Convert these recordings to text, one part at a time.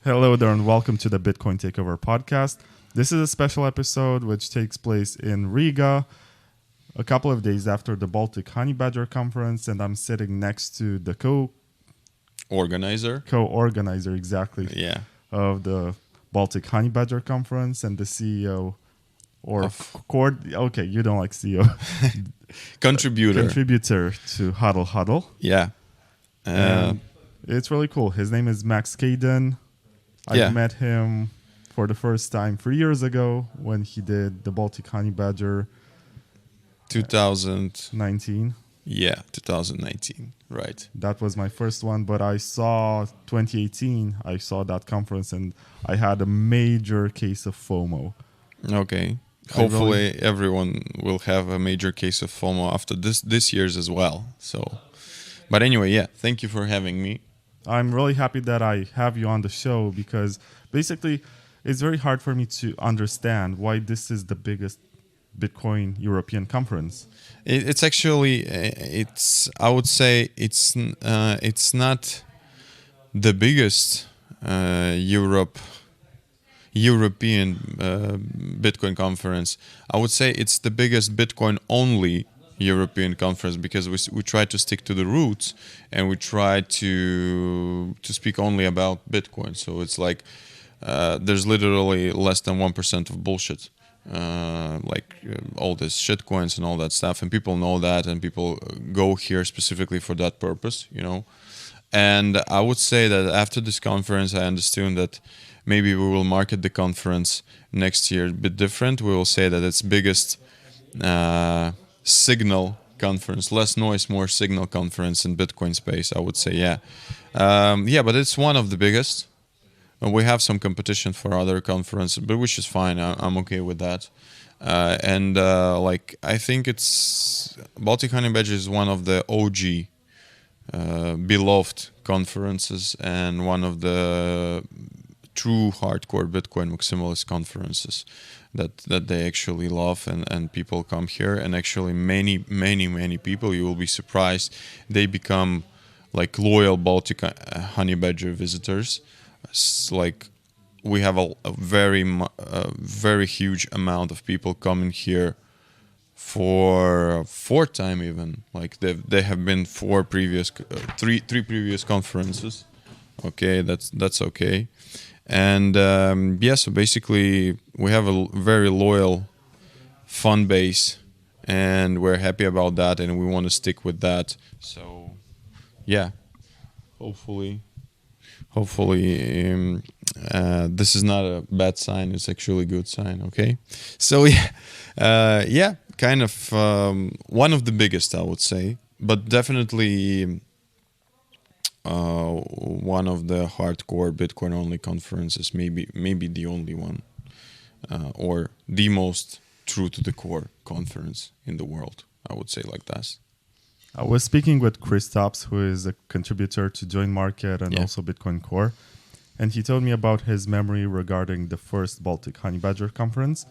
Hello there and welcome to the Bitcoin Takeover podcast. This is a special episode which takes place in Riga a couple of days after the Baltic Honeybadger conference, and I'm sitting next to the co-organizer exactly Yeah. of the Baltic Honeybadger conference and the CEO okay, you don't like CEO. Contributor to HodlHodl. Yeah. And it's really cool. His name is Max Keidun. I met him for the first time 3 years ago when he did the Baltic Honeybadger 2019. 19. Yeah, 2019. Right. That was my first one, but I saw 2018. I saw that conference and I had a major case of FOMO. Okay. Hopefully everyone will have a major case of FOMO after this year's as well. So, but anyway, yeah, thank you for having me. I'm really happy that I have you on the show because basically it's very hard for me to understand why this is the biggest Bitcoin European conference. It's actually, I would say it's not the biggest European Bitcoin conference. I would say it's the biggest Bitcoin only European conference because we try to stick to the roots and we try to speak only about Bitcoin. So it's like there's literally less than 1% of bullshit, all these shit coins and all that stuff, and people know that, and people go here specifically for that purpose, you know. And I would say that after this conference, I understood that maybe we will market the conference next year a bit different. We will say that it's biggest signal conference, less noise, more signal conference in Bitcoin space, I would say, yeah. But it's one of the biggest. We have some competition for other conferences, but which is fine. I'm okay with that. I think it's Baltic Honeybadger is one of the OG beloved conferences and one of the true hardcore Bitcoin maximalist conferences that they actually love, and people come here, and actually many people, you will be surprised, they become like loyal Baltic Honeybadger visitors. It's like we have a very huge amount of people coming here for fourth time even. Like they have been three previous conferences. Okay, that's okay. And so basically we have a very loyal fan base, and we're happy about that, and we want to stick with that. So yeah, hopefully this is not a bad sign, it's actually a good sign. Okay, so kind of one of the biggest, I would say, but definitely one of the hardcore Bitcoin only conferences, maybe the only one, or the most true to the core conference in the world, I would say like that. I was speaking with Kristaps, who is a contributor to Join Market and also Bitcoin Core, and he told me about his memory regarding the first Baltic Honeybadger conference,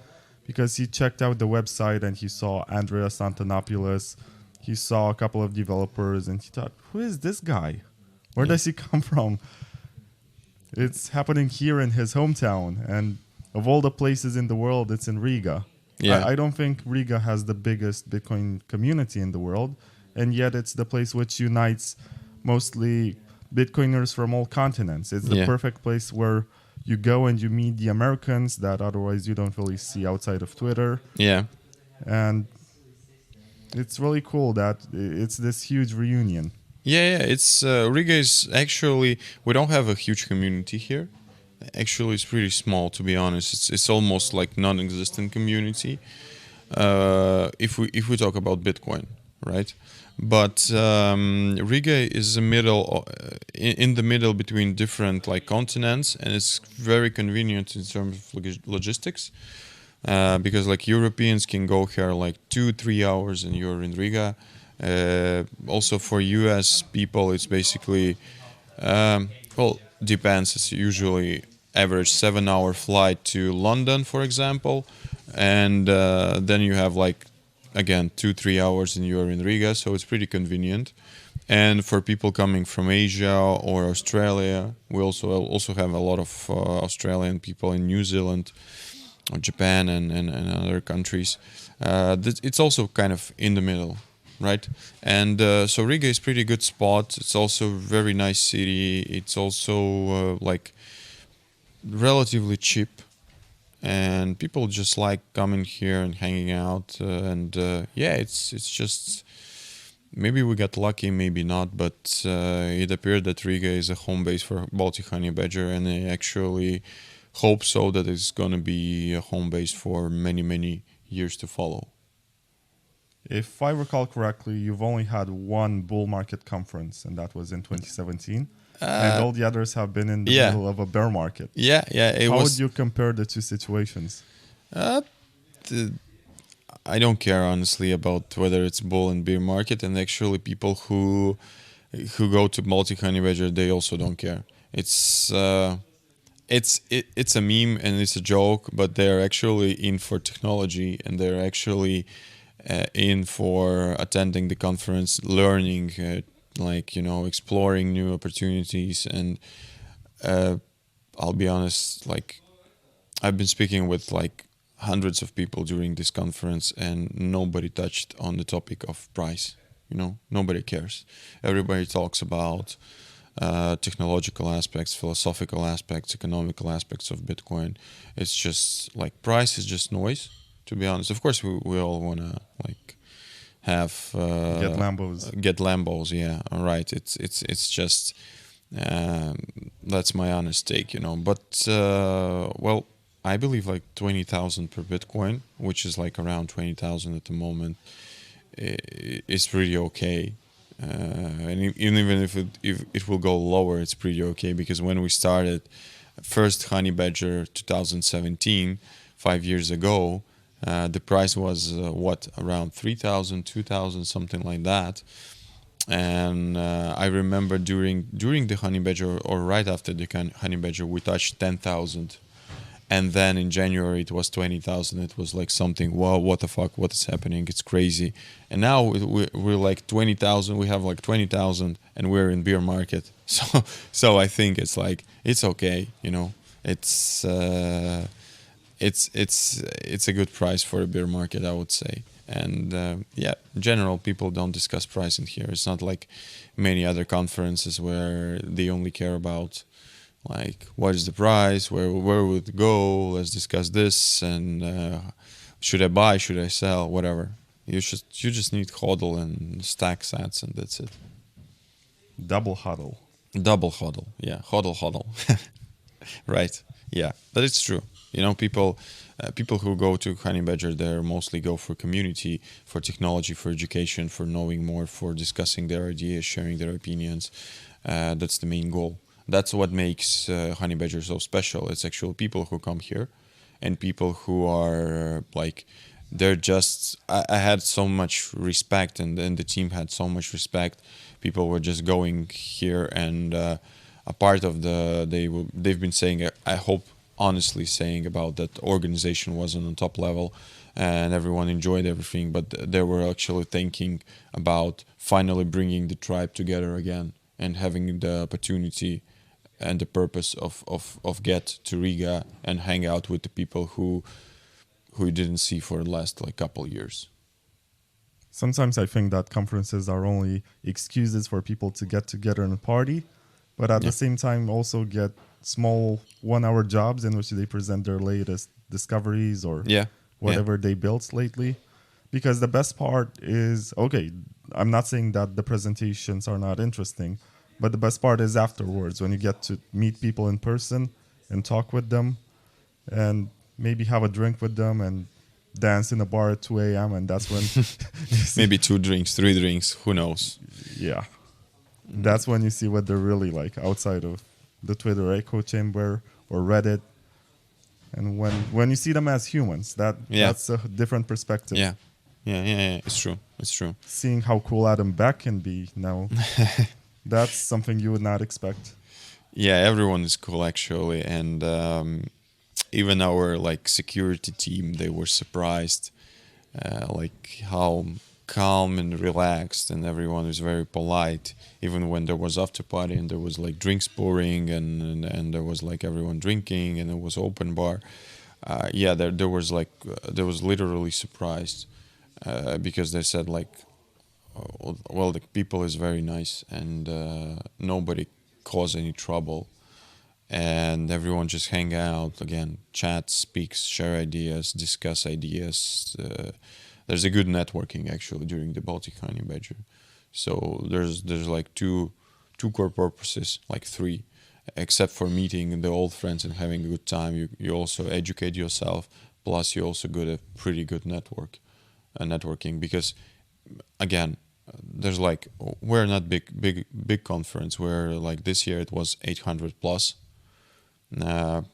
because he checked out the website and he saw Andreas Antonopoulos, he saw a couple of developers, and he thought, who is this guy? Where does he come from? It's happening here in his hometown, and of all the places in the world, it's in Riga. Yeah. I don't think Riga has the biggest Bitcoin community in the world, and yet it's the place which unites mostly Bitcoiners from all continents. It's the perfect place where you go and you meet the Americans that otherwise you don't really see outside of Twitter. Yeah. And it's really cool that it's this huge reunion. Yeah, it's Riga is actually, we don't have a huge community here. Actually, it's pretty small, to be honest. It's almost like non-existent community. If we talk about Bitcoin, right? But Riga is in the middle between different like continents, and it's very convenient in terms of logistics. Because like Europeans can go here like 2-3 hours, and you're in Riga. Also for US people, it's basically depends. It's usually average 7-hour flight to London, for example, and then you have like again 2-3 hours and you're in Riga, so it's pretty convenient. And for people coming from Asia or Australia, we also have a lot of Australian people in New Zealand or Japan and other countries. It's also kind of in the middle, right? And so Riga is pretty good spot. It's also a very nice city. It's also like relatively cheap, and people just like coming here and hanging out. Yeah, it's just. Maybe we got lucky, maybe not, but it appeared that Riga is a home base for Baltic Honeybadger, and I actually hope so that it's going to be a home base for many, many years to follow. If I recall correctly, you've only had one bull market conference, and that was in 2017. And all the others have been in the middle of a bear market. Yeah. How would you compare the two situations? I don't care honestly about whether it's bull and bear market, and actually people who go to Baltic Honeybadger, they also don't care. It's a meme and it's a joke, but they're actually in for technology, and they're actually in for attending the conference, learning, exploring new opportunities. And I'll be honest, like I've been speaking with like hundreds of people during this conference, and nobody touched on the topic of price. Nobody cares. Everybody talks about technological aspects, philosophical aspects, economical aspects of Bitcoin. It's just like price is just noise, to be honest. Of course, we all want to like have get Lambos. Yeah, all right. It's just that's my honest take, But well, I believe like 20,000 per Bitcoin, which is like around 20,000 at the moment, is pretty okay. And even if it will go lower, it's pretty okay, because when we started first Honeybadger 2017, 5 years ago, the price was around 3,000, 2,000, something like that. And I remember during the Honeybadger or right after the Honeybadger, we touched 10,000. And then in January it was 20,000. It was like something, wow, what the fuck, what is happening? It's crazy. And now we're like 20,000. We have like 20,000, and we're in bear market. So I think it's like it's okay. It's a good price for a bear market, I would say. And in general, people don't discuss price in here. It's not like many other conferences where they only care about like what is the price, where would it go, let's discuss this, and should I buy, should I sell, whatever. You just need HodlHodl and stack sats, and that's it. Double HodlHodl. Yeah, HodlHodl. Right, yeah, but it's true. People who go to Honeybadger, they mostly go for community, for technology, for education, for knowing more, for discussing their ideas, sharing their opinions. That's the main goal. That's what makes Honeybadger so special. It's actually people who come here, and people who are like, they're just. I had so much respect, and the team had so much respect. People were just going here, and a part of they've been saying. I hope honestly saying about that organization was on the top level, and everyone enjoyed everything. But they were actually thinking about finally bringing the tribe together again and having the opportunity and the purpose of get to Riga and hang out with the people who you didn't see for the last like couple years. Sometimes I think that conferences are only excuses for people to get together and party, but at the same time also get small 1-hour jobs in which they present their latest discoveries or whatever they built lately. Because the best part is, okay, I'm not saying that the presentations are not interesting, but the best part is afterwards, when you get to meet people in person and talk with them and maybe have a drink with them and dance in a bar at 2 a.m. And that's when... maybe 2 drinks, 3 drinks, who knows? Yeah. That's when you see what they're really like outside of the Twitter echo chamber or Reddit. And when you see them as humans, that's a different perspective. Yeah. It's true. Seeing how cool Adam Beck can be now... That's something you would not expect. Yeah, everyone is cool actually, and even our like security team, they were surprised, like how calm and relaxed, and everyone was very polite, even when there was after party and there was like drinks pouring and there was like everyone drinking and it was open bar. There was like there was literally surprised because they said like, well, the people is very nice and nobody caused any trouble, and everyone just hang out again, chat, speaks, share ideas, discuss ideas. There's a good networking actually during the Baltic Honeybadger. So there's like two core purposes, like three, except for meeting the old friends and having a good time. You also educate yourself, plus you also get a pretty good networking, because again, there's like, we're not big conference. We're like, this year it was 800 plus.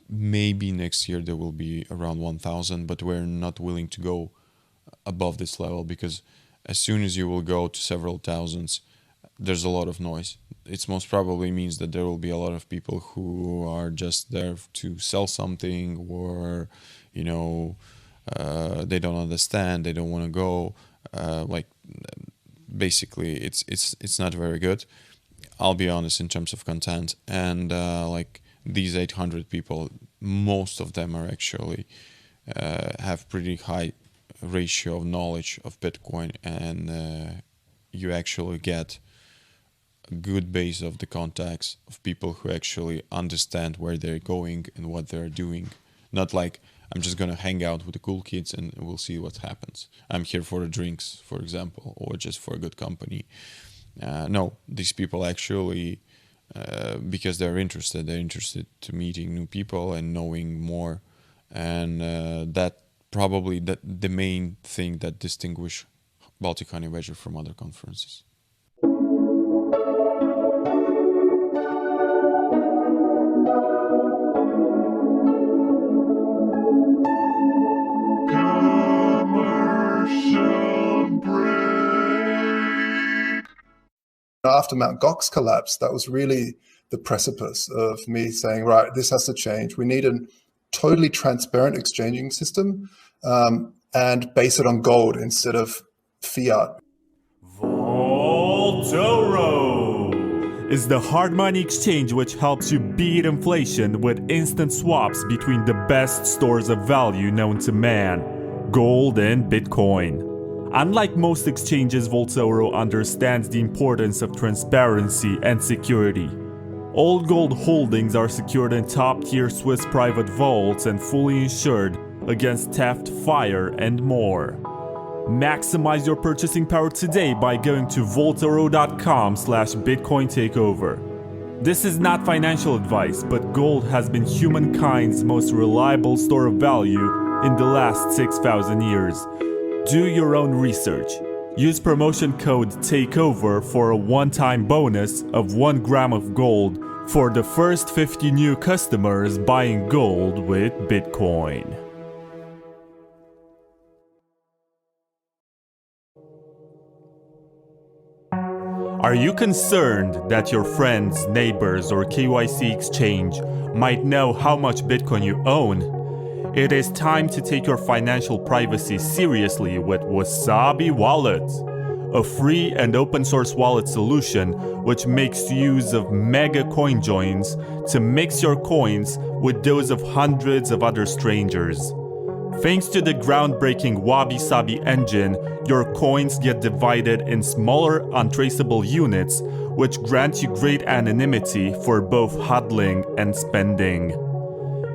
Maybe next year there will be around 1,000, but we're not willing to go above this level, because as soon as you will go to several thousands, there's a lot of noise. It most probably means that there will be a lot of people who are just there to sell something, or they don't understand, they don't want to go. Basically, it's not very good. I'll be honest in terms of content, and like these 800 people, most of them are actually have pretty high ratio of knowledge of Bitcoin, and you actually get a good base of the contacts of people who actually understand where they're going and what they're doing. Not like, I'm just gonna hang out with the cool kids and we'll see what happens. I'm here for the drinks, for example, or just for a good company. No, these people actually, because they're interested to meeting new people and knowing more, and that probably the main thing that distinguish Baltic Honeybadger from other conferences. After Mt. Gox collapsed, that was really the precipice of me saying, right, this has to change. We need a totally transparent exchanging system and base it on gold instead of fiat. Vaultoro is the hard money exchange which helps you beat inflation with instant swaps between the best stores of value known to man, gold and Bitcoin. Unlike most exchanges, Vaultoro understands the importance of transparency and security. All gold holdings are secured in top-tier Swiss private vaults and fully insured against theft, fire, and more. Maximize your purchasing power today by going to vaultoro.com/Bitcoin takeover. This is not financial advice, but gold has been humankind's most reliable store of value in the last 6,000 years. Do your own research. Use promotion code TAKEOVER for a one-time bonus of 1 gram of gold for the first 50 new customers buying gold with Bitcoin. Are you concerned that your friends, neighbors, or KYC exchange might know how much Bitcoin you own? It is time to take your financial privacy seriously with Wasabi Wallet, a free and open source wallet solution which makes use of mega coin joins to mix your coins with those of hundreds of other strangers. Thanks to the groundbreaking Wabi Sabi engine, your coins get divided in smaller, untraceable units, which grant you great anonymity for both hodling and spending.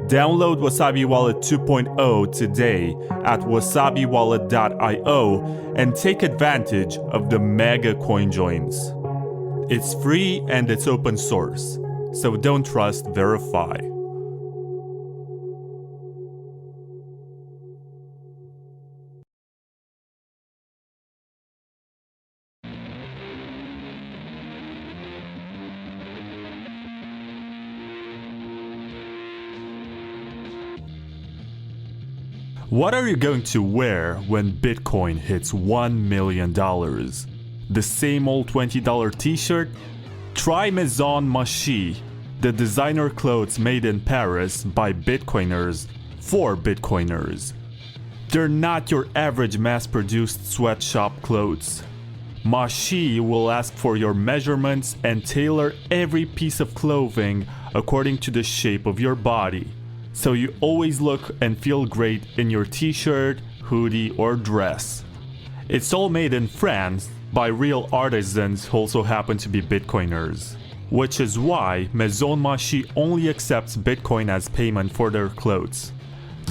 Download Wasabi Wallet 2.0 today at wasabiwallet.io and take advantage of the mega coin joins. It's free and it's open source, so don't trust, verify. What are you going to wear when Bitcoin hits $1 million? The same old $20 t-shirt? Try Maison Machi, the designer clothes made in Paris by Bitcoiners for Bitcoiners. They're not your average mass-produced sweatshop clothes. Mashi will ask for your measurements and tailor every piece of clothing according to the shape of your body, so you always look and feel great in your t-shirt, hoodie, or dress. It's all made in France by real artisans who also happen to be Bitcoiners, which is why Maison Mashi only accepts Bitcoin as payment for their clothes.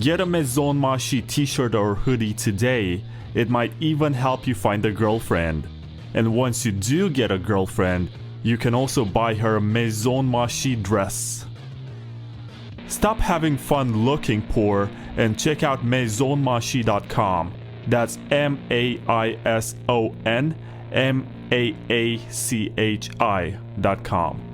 Get a Maison Mashi t-shirt or hoodie today. It might even help you find a girlfriend. And once you do get a girlfriend, you can also buy her a Maison Mashi dress. Stop having fun looking poor and check out maisonmashi.com. That's MaisonMaachi.com.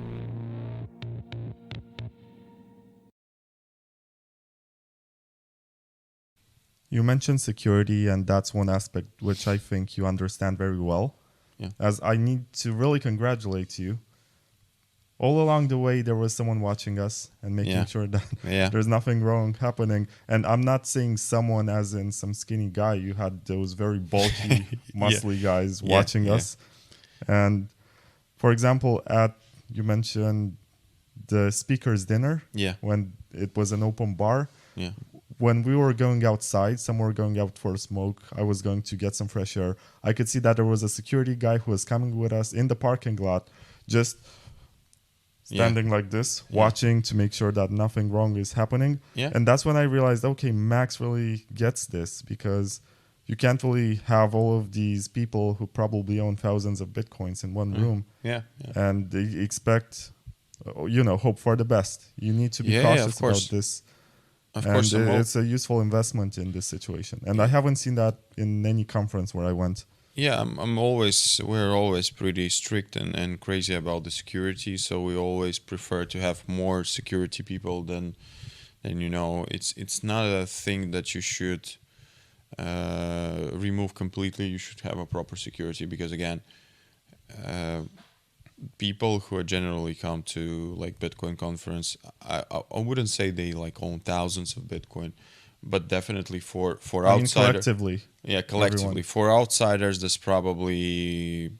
You mentioned security, and that's one aspect which I think you understand very well. Yeah. As I need to really congratulate you. All along the way, there was someone watching us and making sure that there's nothing wrong happening. And I'm not saying someone as in some skinny guy. You had those very bulky, muscly guys watching us. And for example, you mentioned the speaker's dinner when it was an open bar. Yeah. When we were going outside, some were going out for a smoke. I was going to get some fresh air. I could see that there was a security guy who was coming with us in the parking lot, just standing like this, watching to make sure that nothing wrong is happening. Yeah. And that's when I realized, okay, Max really gets this, because you can't really have all of these people who probably own thousands of Bitcoins in one room. And they expect, hope for the best. You need to be cautious about this. Of course, it's a useful investment in this situation. And I haven't seen that in any conference where I went. Yeah, we're always pretty strict and crazy about the security. So we always prefer to have more security people than it's not a thing that you should remove completely. You should have a proper security, because again, people who are generally come to like Bitcoin conference, I wouldn't say they like own thousands of Bitcoin, but definitely for outsiders, collectively. Yeah, collectively. Everyone. For outsiders, that's probably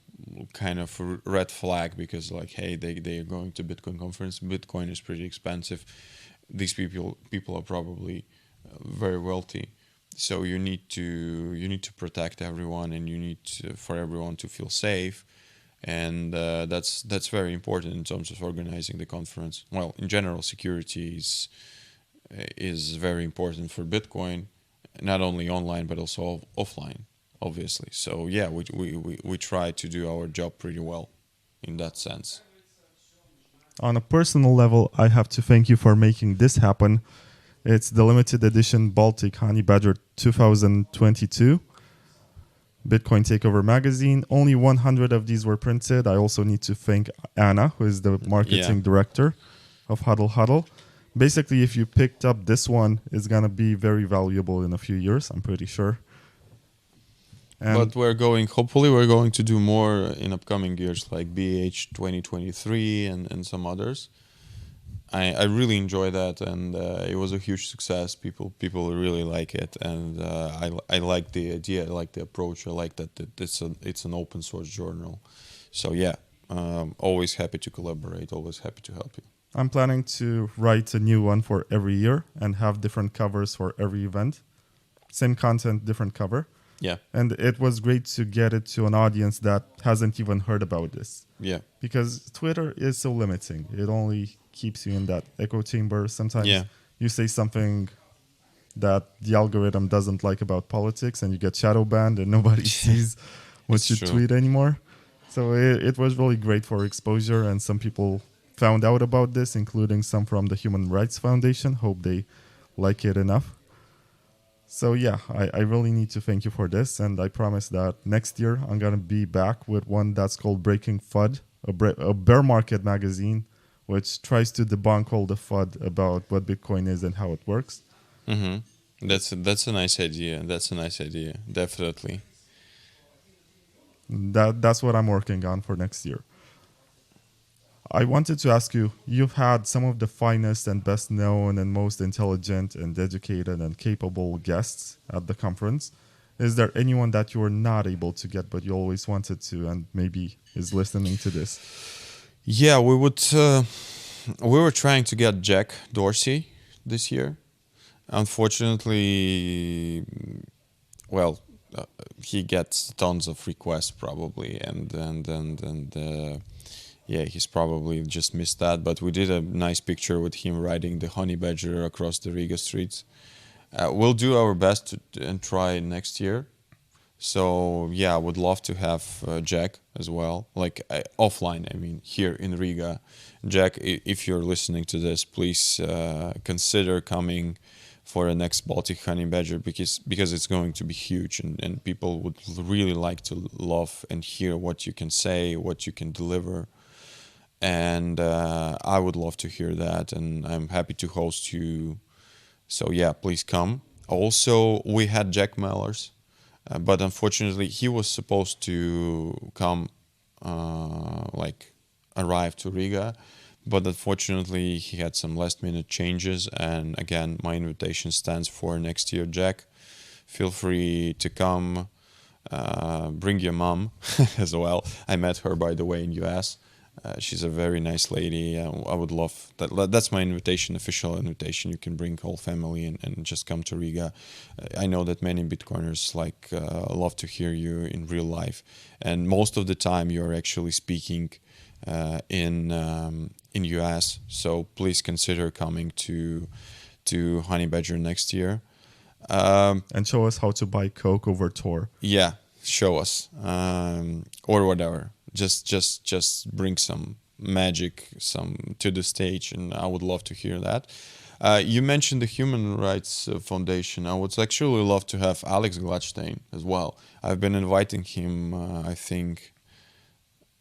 kind of a red flag, because like, hey, they are going to Bitcoin conference. Bitcoin is pretty expensive. These people are probably very wealthy. So you need to protect everyone, and you need for everyone to feel safe. And that's very important in terms of organizing the conference. Well, in general, security is very important for Bitcoin, not only online but also offline, obviously. So yeah, we try to do our job pretty well in that sense. On a personal level, I have to thank you for making this happen. It's the limited edition Baltic Honeybadger 2022. Bitcoin Takeover magazine. Only 100 of these were printed. I also need to thank Anna, who is the marketing director of HodlHodl. Basically, if you picked up this one, it's going to be very valuable in a few years, I'm pretty sure. And but hopefully we're going to do more in upcoming years, like BH 2023 and some others. I really enjoy that, and it was a huge success. People really like it, and I like the idea, I like the approach. I like that it's an open source journal. So yeah, always happy to collaborate, always happy to help you. I'm planning to write a new one for every year and have different covers for every event. Same content, different cover. Yeah. And it was great to get it to an audience that hasn't even heard about this. Yeah. Because Twitter is so limiting. It only keeps you in that echo chamber. Sometimes you say something that the algorithm doesn't like about politics, and you get shadow banned and nobody sees what you tweet anymore. So it was really great for exposure, and some people found out about this, including some from the Human Rights Foundation. Hope they like it enough. So yeah, I really need to thank you for this, and I promise that next year I'm going to be back with one that's called Breaking FUD, a bear market magazine, which tries to debunk all the FUD about what Bitcoin is and how it works. Mm-hmm. That's a nice idea. Definitely. That's what I'm working on for next year. I wanted to ask you, you've had some of the finest and best known and most intelligent and educated and capable guests at the conference. Is there anyone that you were not able to get but you always wanted to and maybe is listening to this? Yeah, we were trying to get Jack Dorsey this year. Unfortunately, well, he gets tons of requests probably, and yeah, he's probably just missed that. But we did a nice picture with him riding the Honeybadger across the Riga streets. We'll do our best and try next year. So yeah, I would love to have Jack as well, like offline. I mean, here in Riga, Jack, if you're listening to this, please consider coming for the next Baltic Honeybadger because it's going to be huge and people would really like to love and hear what you can say, what you can deliver. And I would love to hear that, and I'm happy to host you. So yeah, please come. Also, we had Jack Mellors, but unfortunately he was supposed to come, arrive to Riga, but unfortunately he had some last minute changes. And again, my invitation stands for next year, Jack. Feel free to come. Bring your mom as well. I met her, by the way, in US. She's a very nice lady. I would love that. That's my invitation, official invitation. You can bring whole family and just come to Riga. I know that many Bitcoiners love to hear you in real life, and most of the time you're actually speaking in US. So please consider coming to Honeybadger next year. And show us how to buy Coke over Tor. Yeah, show us or whatever. Just bring some magic to the stage, and I would love to hear that. You mentioned the Human Rights Foundation. I would actually love to have Alex Gladstein as well. I've been inviting him. I think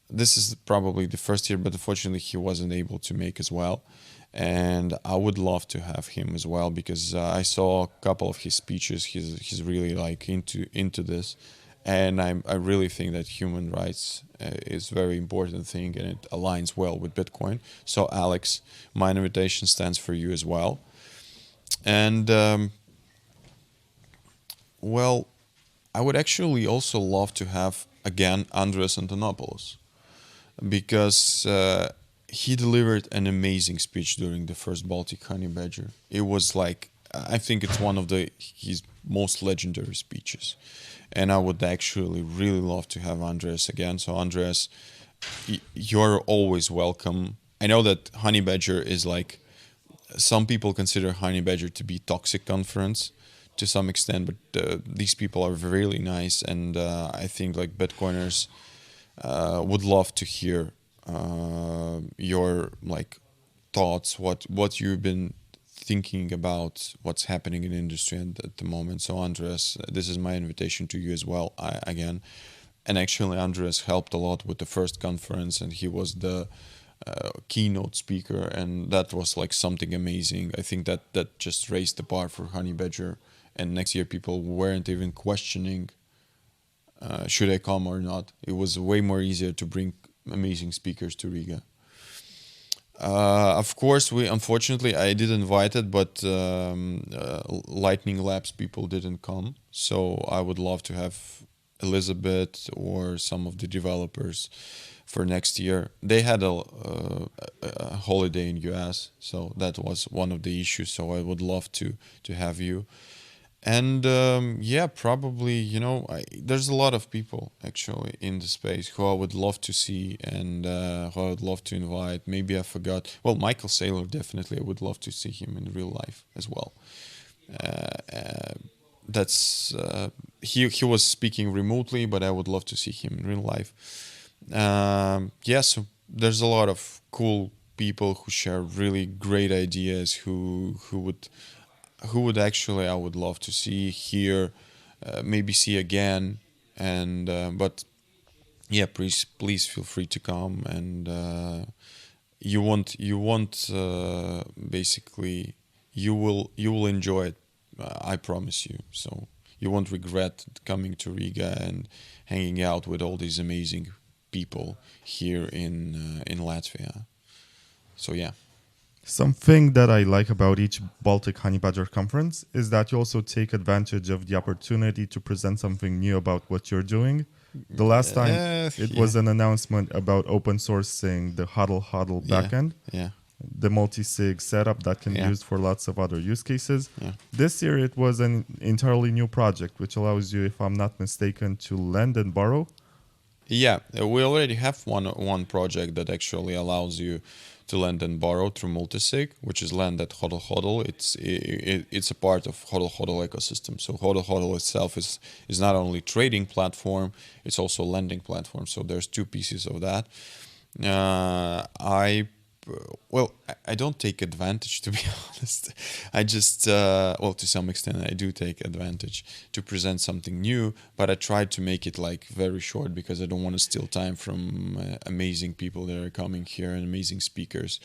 this is probably the first year, but unfortunately he wasn't able to make as well. And I would love to have him as well because I saw a couple of his speeches. He's really into this. And I really think that human rights is a very important thing, and it aligns well with Bitcoin. So Alex, my invitation stands for you as well. And well, I would actually also love to have again Andreas Antonopoulos, because he delivered an amazing speech during the first Baltic Honeybadger. It was I think it's one of his most legendary speeches. And I would actually really love to have Andreas again. So Andreas, you're always welcome. I know that Honeybadger is some people consider Honeybadger to be toxic conference to some extent, but these people are really nice, and I think Bitcoiners would love to hear your thoughts, what you've been thinking about what's happening in the industry at the moment. So Andreas, this is my invitation to you as well, again. And actually Andreas helped a lot with the first conference, and he was the keynote speaker, and that was something amazing. I think that just raised the bar for Honeybadger, and next year people weren't even questioning should I come or not. It was way more easier to bring amazing speakers to Riga. Of course, unfortunately I did invite it, but Lightning Labs people didn't come. So I would love to have Elizabeth or some of the developers for next year. They had a holiday in US, so that was one of the issues. So I would love to have you. And yeah, probably, there's a lot of people actually in the space who I would love to see and who I would love to invite. Maybe I forgot. Well, Michael Saylor, definitely. I would love to see him in real life as well. He was speaking remotely, but I would love to see him in real life. Yeah, so there's a lot of cool people who share really great ideas, who would actually I would love to see, hear, maybe see again. And but yeah, please feel free to come, and you won't basically you will enjoy it. I promise you. So you won't regret coming to Riga and hanging out with all these amazing people here in Latvia. So yeah. Something that I like about each Baltic Honeybadger conference is that you also take advantage of the opportunity to present something new about what you're doing. The last time it was an announcement about open sourcing the HodlHodl backend, the multi-sig setup that can be used for lots of other use cases. This year it was an entirely new project, which allows you, if I'm not mistaken, to lend and borrow. Yeah, we already have one project that actually allows you to lend and borrow through multisig, which is lend at HodlHodl. It's a part of HodlHodl ecosystem. So HodlHodl itself is not only trading platform, it's also lending platform. So there's two pieces of that. I don't take advantage, to be honest. I just, to some extent, I do take advantage to present something new, but I try to make it like very short because I don't want to steal time from amazing people that are coming here and amazing speakers.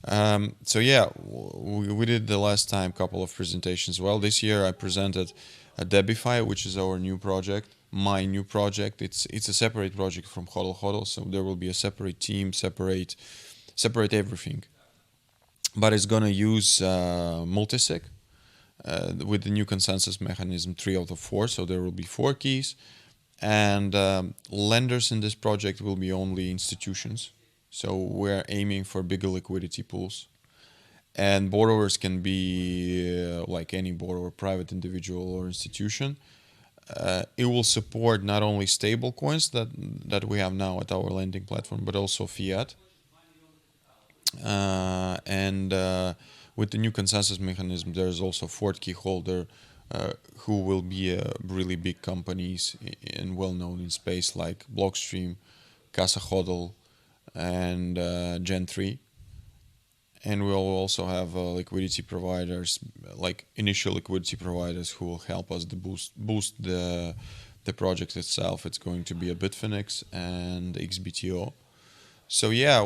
So yeah, we did the last time a couple of presentations. Well, this year I presented a DebiFi, which is our new project, my new project. It's a separate project from HodlHodl, so there will be a separate team, separate everything, but it's gonna use multisig with the new consensus mechanism 3 out of 4. So there will be 4 keys, and lenders in this project will be only institutions. So we're aiming for bigger liquidity pools, and borrowers can be like any borrower, private individual or institution. It will support not only stable coins that we have now at our lending platform, but also fiat. With the new consensus mechanism, there's also 4th key holder who will be really big companies and well known in space like Blockstream, Casa, HodlHodl, and Gen3. And we'll also have liquidity providers, like initial liquidity providers, who will help us to boost the project itself. It's going to be a Bitfinex and XBTO. So yeah,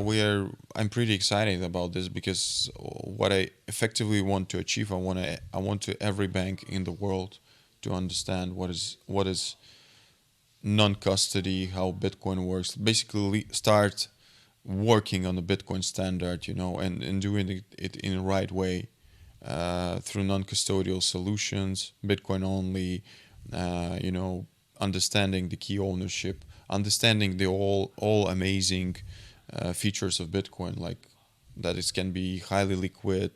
I'm pretty excited about this because what I effectively want to achieve, I want to every bank in the world to understand what is non-custody, how Bitcoin works. Basically, start working on the Bitcoin standard, and doing it in the right way through non-custodial solutions, Bitcoin only, understanding the key ownership, understanding the all amazing features of Bitcoin, like that it can be highly liquid.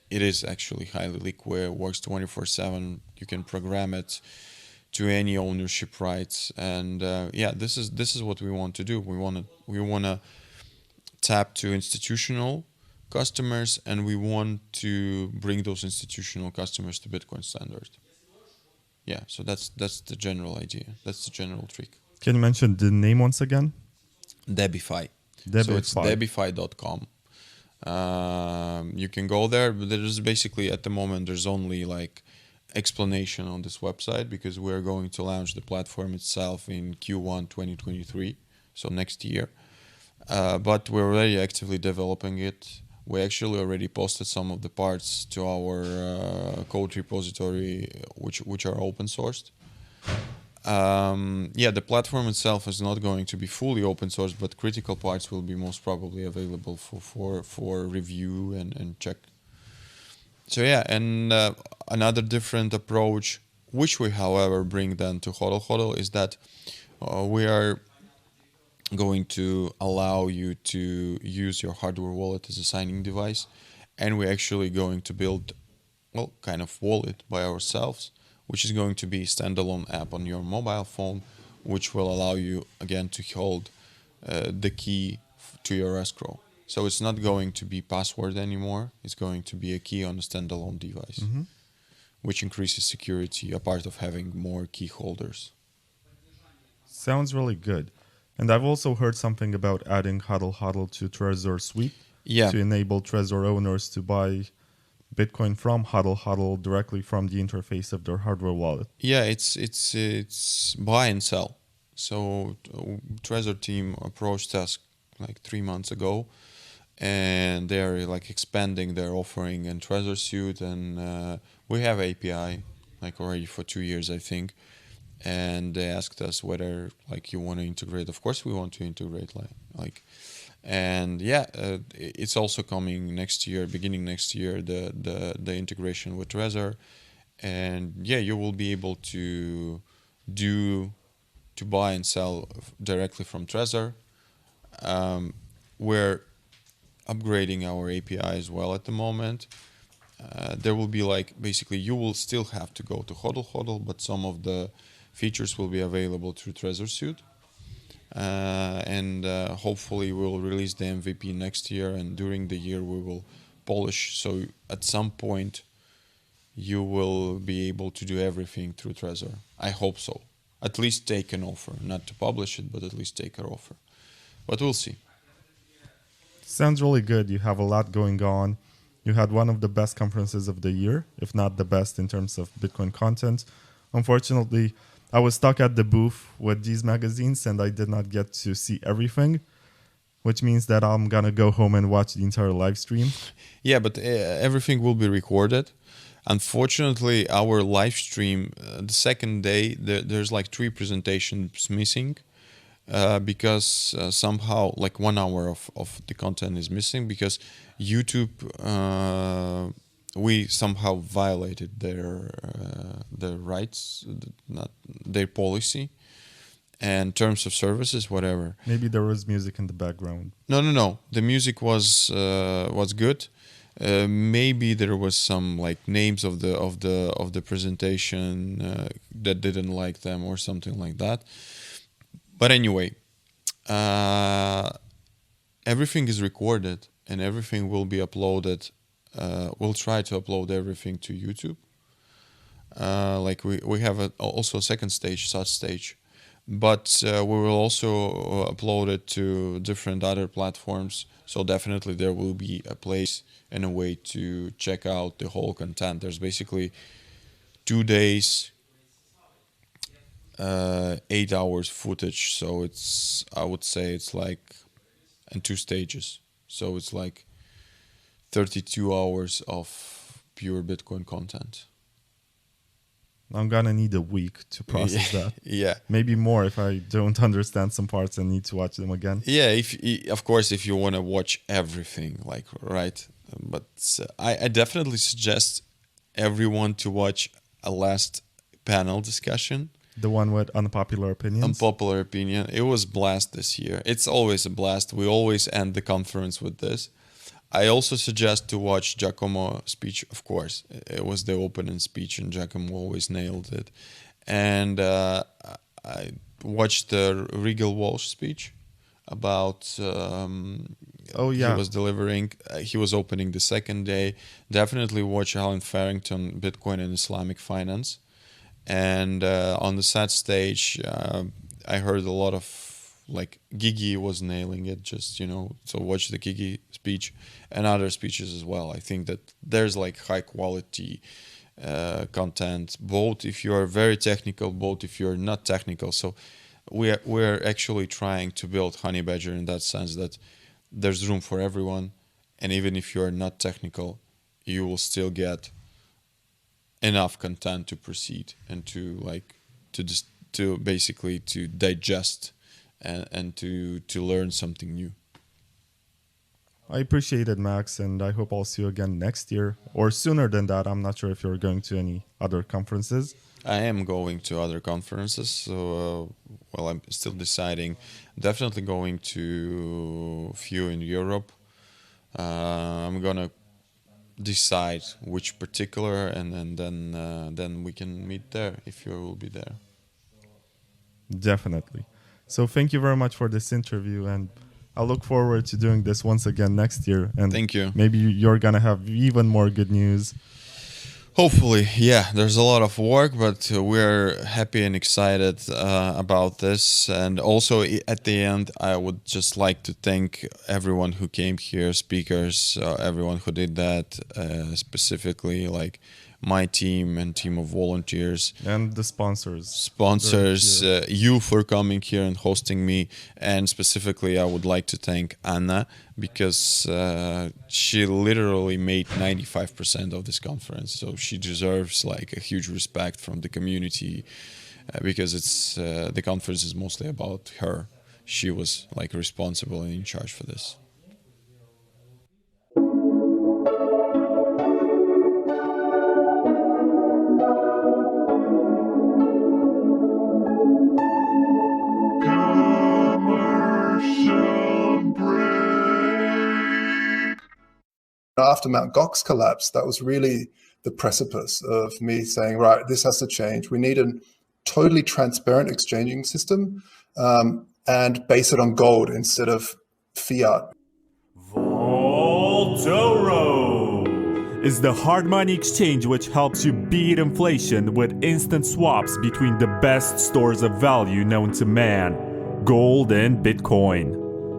It is actually highly liquid, works 24/7. You can program it to any ownership rights, and this is what we want to do. We want to tap to institutional customers, and we want to bring those institutional customers to Bitcoin standard. Yeah, so that's the general idea. That's the general trick. Can you mention the name once again? DebiFi. So it's DebiFi.com. You can go there, but there's basically at the moment there's only like explanation on this website because we're going to launch the platform itself in Q1 2023, so next year. But we're already actively developing it. We actually already posted some of the parts to our code repository, which are open sourced. The platform itself is not going to be fully open source, but critical parts will be most probably available for review and check. So yeah, and another different approach, which we however bring then to HodlHodl, is that we are going to allow you to use your hardware wallet as a signing device, and we're actually going to build kind of wallet by ourselves, which is going to be a standalone app on your mobile phone, which will allow you again to hold the key to your escrow. So it's not going to be password anymore. It's going to be a key on a standalone device, which increases security apart of having more key holders. Sounds really good. And I've also heard something about adding HodlHodl to Trezor Suite to enable Trezor owners to buy Bitcoin from HodlHodl directly from the interface of their hardware wallet. Yeah, it's buy and sell. So Trezor team approached us like 3 months ago, and they're like expanding their offering in Trezor Suite, and we have API like already for 2 years, I think. And they asked us whether like you want to integrate. Of course, we want to integrate. Like And it's also coming next year, beginning next year, the integration with Trezor. And you will be able to buy and sell directly from Trezor. We're upgrading our API as well at the moment. There will be basically you will still have to go to HodlHodl, but some of the features will be available through Trezor Suite. And hopefully we'll release the MVP next year, and during the year we will polish. So at some point you will be able to do everything through Trezor. I hope so. At least take an offer, not to publish it, but at least take an offer. But we'll see. Sounds really good. You have a lot going on. You had one of the best conferences of the year, if not the best in terms of Bitcoin content. Unfortunately, I was stuck at the booth with these magazines and I did not get to see everything, which means that I'm going to go home and watch the entire live stream. Yeah, but everything will be recorded. Unfortunately, our live stream, the second day, there's 3 presentations missing because somehow 1 hour of the content is missing because YouTube, we somehow violated their rights, not their policy and terms of services, whatever. Maybe there was music in the background. No. The music was good. Maybe there was some names of the presentation that didn't like them or something like that. But anyway, everything is recorded and everything will be uploaded. We'll try to upload everything to YouTube. We have also a second stage, such stage, but we will also upload it to different other platforms. So definitely there will be a place and a way to check out the whole content. There's basically 2 days, 8 hours footage. So I would say it's in 2 stages. So it's 32 hours of pure Bitcoin content. I'm gonna need a week to process that. Yeah. Maybe more if I don't understand some parts and need to watch them again. Yeah, of course, if you want to watch everything, right? But I definitely suggest everyone to watch a last panel discussion. The one with unpopular opinions? Unpopular opinion. It was blast this year. It's always a blast. We always end the conference with this. I also suggest to watch Giacomo's speech, of course. It was the opening speech and Giacomo always nailed it. And I watched the Riga Walsh speech about he was delivering. He was opening the second day. Definitely watch Alan Farrington, Bitcoin and Islamic Finance. And on the set stage, I heard a lot of Gigi was nailing it, so watch the Gigi speech and other speeches as well. I think that there's high quality content, both if you're very technical, both if you're not technical. So we're actually trying to build Honeybadger in that sense that there's room for everyone. And even if you're not technical, you will still get enough content to proceed and to basically to digest and to learn something new. I appreciate it, Max, and I hope I'll see you again next year or sooner than that. I'm not sure if you're going to any other conferences. I am going to other conferences, so I'm still deciding. Definitely going to a few in Europe. I'm gonna decide which particular, and then we can meet there if you will be there. Definitely. So thank you very much for this interview, and I look forward to doing this once again next year. And thank you. Maybe you're going to have even more good news. Hopefully, yeah. There's a lot of work, but we're happy and excited about this. And also at the end, I would just like to thank everyone who came here, speakers, everyone who did that, specifically my team and team of volunteers. And the sponsors. You for coming here and hosting me. And specifically, I would like to thank Anna because she literally made 95% of this conference. So she deserves a huge respect from the community because it's the conference is mostly about her. she was like responsible and in charge for this. After Mt. Gox collapsed, that was really the precipice of me saying, right, this has to change. We need a totally transparent exchanging system and base it on gold instead of fiat. Vaultoro is the hard money exchange which helps you beat inflation with instant swaps between the best stores of value known to man, gold and Bitcoin.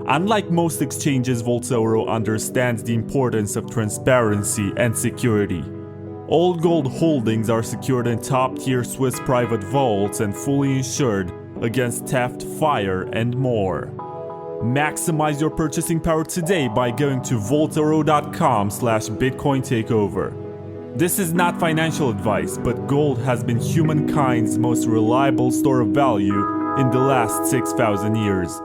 Unlike most exchanges, Vaultoro understands the importance of transparency and security. All gold holdings are secured in top-tier Swiss private vaults and fully insured against theft, fire, and more. Maximize your purchasing power today by going to vaultoro.com/Bitcoin takeover. This is not financial advice, but gold has been humankind's most reliable store of value in the last 6,000 years.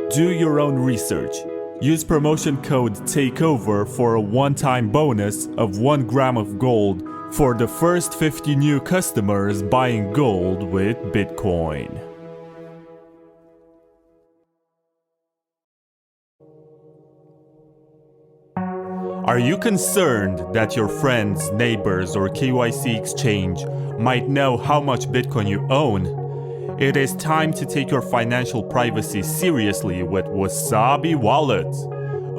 Do your own research. Use promotion code TAKEOVER for a one-time bonus of 1 gram of gold for the first 50 new customers buying gold with Bitcoin. Are you concerned that your friends, neighbors, or KYC exchange might know how much Bitcoin you own? It is time to take your financial privacy seriously with Wasabi Wallet,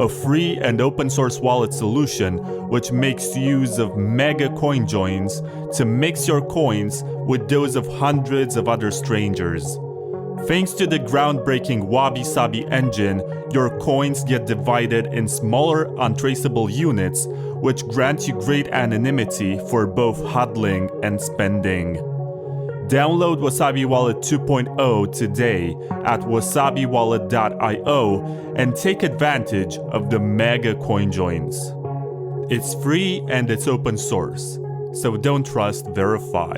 a free and open source wallet solution which makes use of mega coin joins to mix your coins with those of hundreds of other strangers. Thanks to the groundbreaking Wabi Sabi engine, your coins get divided in smaller, untraceable units, which grant you great anonymity for both hodling and spending. Download Wasabi Wallet 2.0 today at wasabiwallet.io and take advantage of the mega coin joins. It's free and it's open source, so don't trust, verify.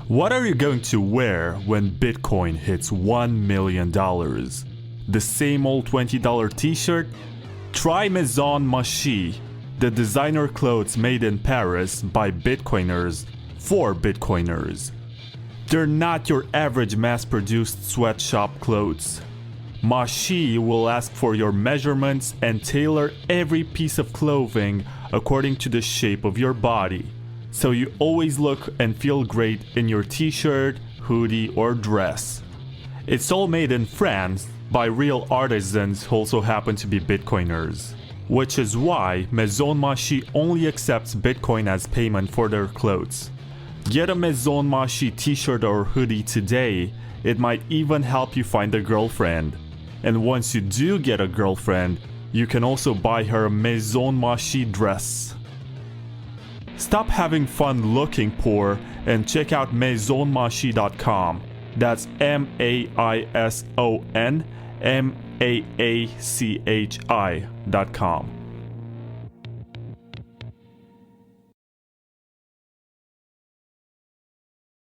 What are you going to wear when Bitcoin hits $1 million? The same old $20 t-shirt? Try Maison Machi, the designer clothes made in Paris by Bitcoiners for Bitcoiners. They're not your average mass-produced sweatshop clothes. Machi will ask for your measurements and tailor every piece of clothing according to the shape of your body, so you always look and feel great in your t-shirt, hoodie, or dress. It's all made in France by real artisans who also happen to be Bitcoiners, which is why Maison Machi only accepts Bitcoin as payment for their clothes. Get a Maison Machi t-shirt or hoodie today. It might even help you find a girlfriend. And once you do get a girlfriend, you can also buy her a Maison Machi dress. Stop having fun looking poor and check out maisonmachi.com. That's MAISON MAACHI.com.